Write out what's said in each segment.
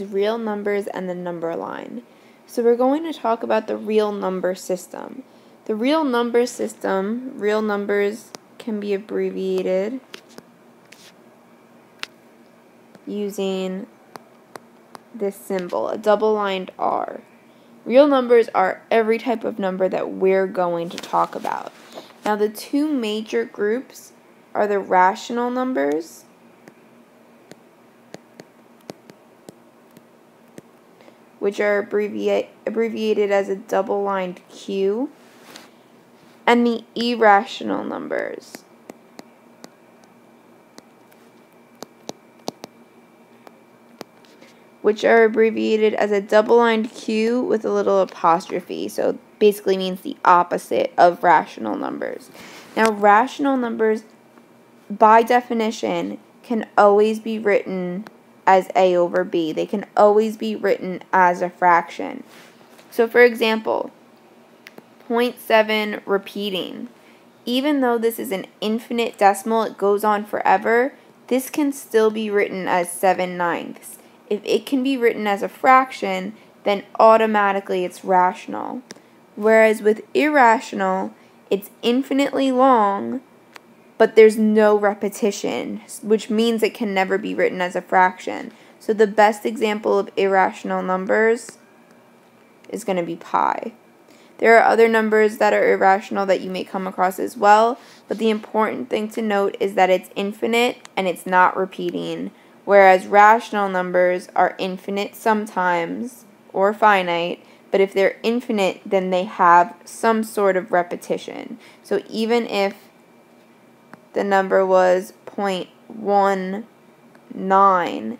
real numbers and the number line. So we're going to talk about the real number system. The real number system, real numbers can be abbreviated using this symbol, a double-lined R. Real numbers are every type of number that we're going to talk about. Now the two major groups are the rational numbers which are abbreviated as a double-lined Q, and the irrational numbers, which are abbreviated as a double-lined Q with a little apostrophe, so basically means the opposite of rational numbers. Now, rational numbers, by definition, can always be written as A over B. They can always be written as a fraction. So, for example, 0.7 repeating. Even though this is an infinite decimal, it goes on forever, this can still be written as 7/9. If it can be written as a fraction, then automatically it's rational. Whereas with irrational, it's infinitely long, but there's no repetition, which means it can never be written as a fraction. So the best example of irrational numbers is going to be pi. There are other numbers that are irrational that you may come across as well, but the important thing to note is that it's infinite and it's not repeating, whereas rational numbers are infinite sometimes, or finite, but if they're infinite, then they have some sort of repetition. So even if the number was 0.19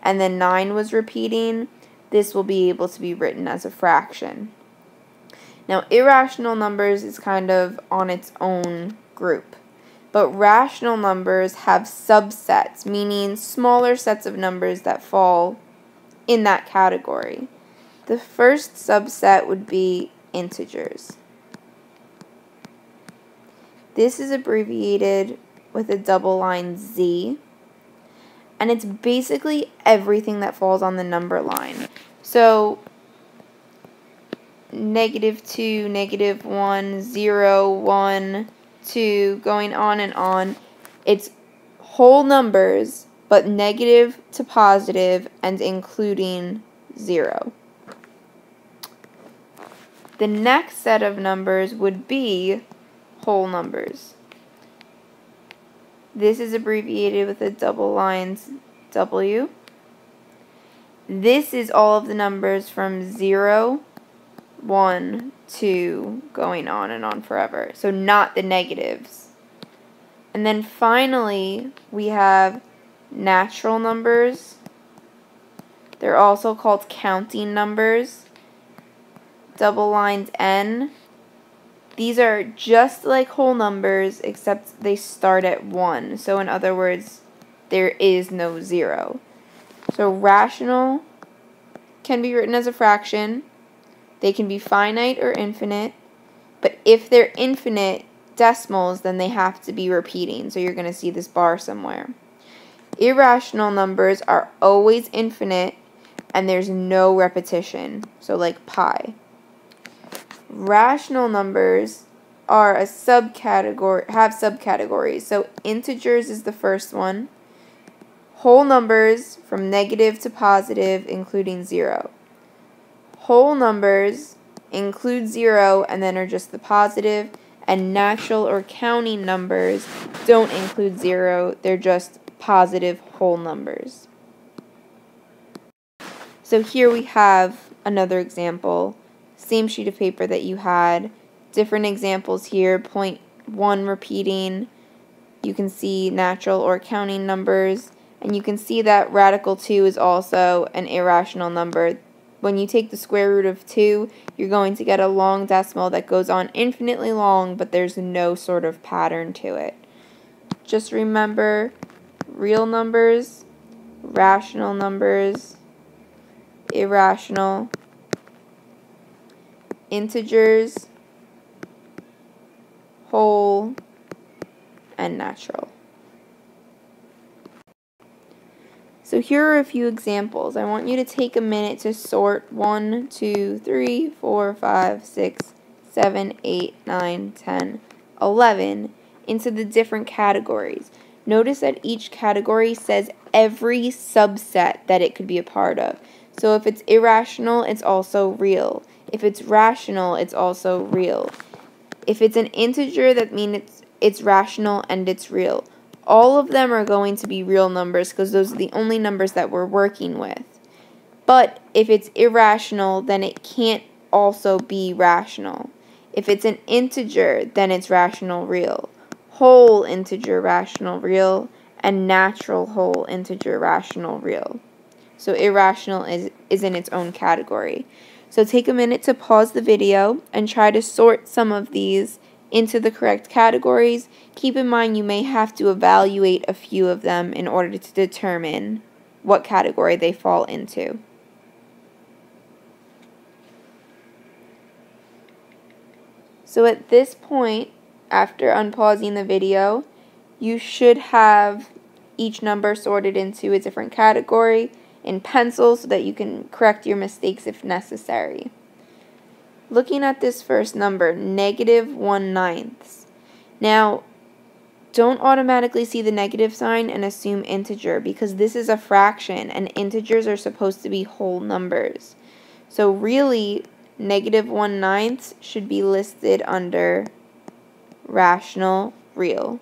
and then 9 was repeating, this will be able to be written as a fraction. Now, irrational numbers is kind of on its own group, but rational numbers have subsets, meaning smaller sets of numbers that fall in that category. The first subset would be integers. This is abbreviated with a double line Z, and it's basically everything that falls on the number line. So, -2, -1, 0, 1, 2, going on and on. It's whole numbers, but negative to positive and including 0. The next set of numbers would be whole numbers. This is abbreviated with a double line W. This is all of the numbers from 0, 1, 2, going on and on forever. So not the negatives. And then finally, we have natural numbers. They're also called counting numbers. Double lined N. These are just like whole numbers, except they start at 1. So in other words, there is no 0. So rational can be written as a fraction. They can be finite or infinite. But if they're infinite decimals, then they have to be repeating. So you're going to see this bar somewhere. Irrational numbers are always infinite, and there's no repetition. So like pi. Rational numbers are a subcategory, have subcategories. So integers is the first one. Whole numbers from negative to positive, including 0. Whole numbers include 0 and then are just the positive. And natural or counting numbers don't include 0. They're just positive whole numbers. So here we have another example. Same sheet of paper that you had. Different examples here. 0.1 repeating. You can see natural or counting numbers. And you can see that radical 2 is also an irrational number. When you take the square root of 2, you're going to get a long decimal that goes on infinitely long, but there's no sort of pattern to it. Just remember real numbers, rational numbers, irrational, integers, whole, and natural. So here are a few examples. I want you to take a minute to sort 1, 2, 3, 4, 5, 6, 7, 8, 9, 10, 11 into the different categories. Notice that each category says every subset that it could be a part of. So if it's irrational, it's also real. If it's rational, it's also real. If it's an integer, that means it's rational and it's real. All of them are going to be real numbers because those are the only numbers that we're working with. But if it's irrational, then it can't also be rational. If it's an integer, then it's rational real. Whole integer rational real, and natural whole integer rational real. So irrational is in its own category. So take a minute to pause the video and try to sort some of these into the correct categories. Keep in mind you may have to evaluate a few of them in order to determine what category they fall into. So at this point, after unpausing the video, you should have each number sorted into a different category in pencil so that you can correct your mistakes if necessary. Looking at this first number, -1/9. Now, don't automatically see the negative sign and assume integer because this is a fraction and integers are supposed to be whole numbers. So really, -1/9 should be listed under rational real.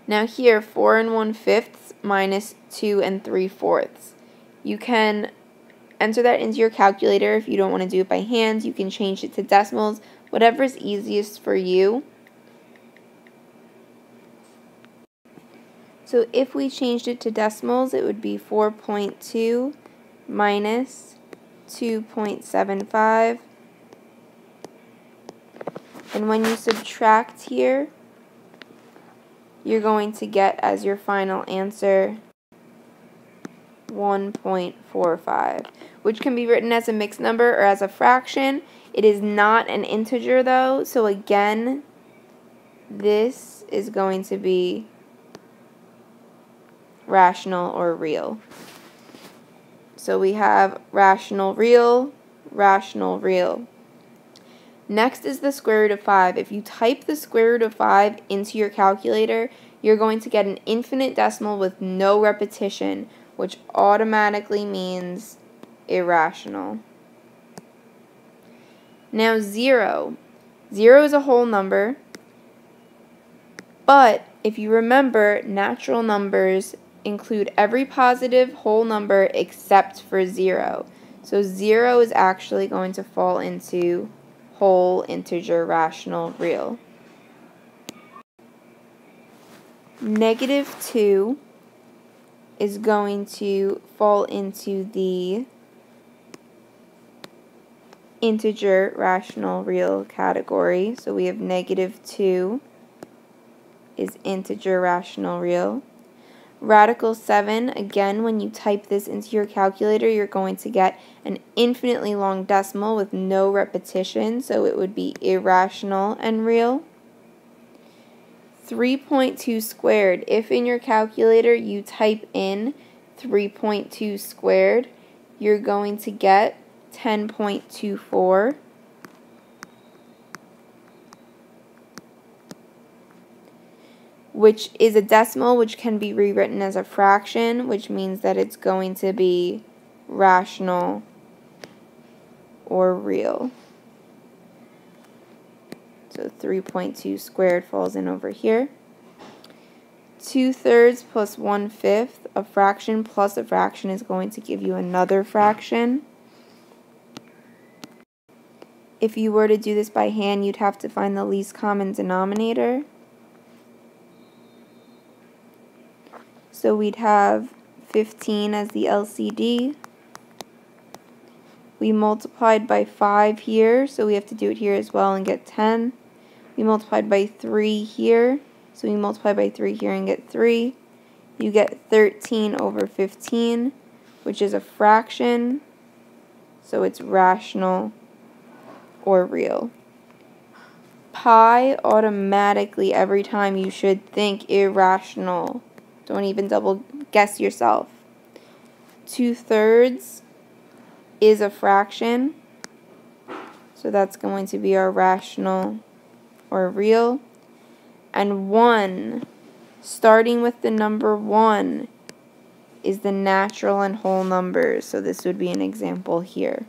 Now here, 4 1/5 minus 2 3/4. You can enter that into your calculator. If you don't want to do it by hand, you can change it to decimals, whatever is easiest for you. So if we changed it to decimals, it would be 4.2 minus 2.75. And when you subtract here, you're going to get as your final answer 1.45, which can be written as a mixed number or as a fraction. It is not an integer though, so again, this is going to be rational or real. So we have rational real, rational real. Next is the square root of 5. If you type the square root of 5 into your calculator, you're going to get an infinite decimal with no repetition, which automatically means irrational. Now 0. 0 is a whole number, but if you remember, natural numbers include every positive whole number except for 0. So 0 is actually going to fall into whole integer rational real. -2 is going to fall into the integer rational real category. So we have -2 is integer rational real. Radical 7, again, when you type this into your calculator, you're going to get an infinitely long decimal with no repetition, so it would be irrational and real. 3.2 squared, if in your calculator you type in 3.2 squared, you're going to get 10.24. Which is a decimal, which can be rewritten as a fraction, which means that it's going to be rational or real. So 3.2 squared falls in over here. 2/3 plus 1/5, a fraction plus a fraction is going to give you another fraction. If you were to do this by hand, you'd have to find the least common denominator. So we'd have 15 as the LCD. We multiplied by 5 here, so we have to do it here as well and get 10. We multiplied by 3 here, so we multiply by 3 here and get 3. You get 13 over 15, which is a fraction, so it's rational or real. Pi, automatically every time you should think irrational Don't even double guess yourself. 2/3 is a fraction. So that's going to be our rational or real. And 1, starting with the number 1, is the natural and whole numbers. So this would be an example here.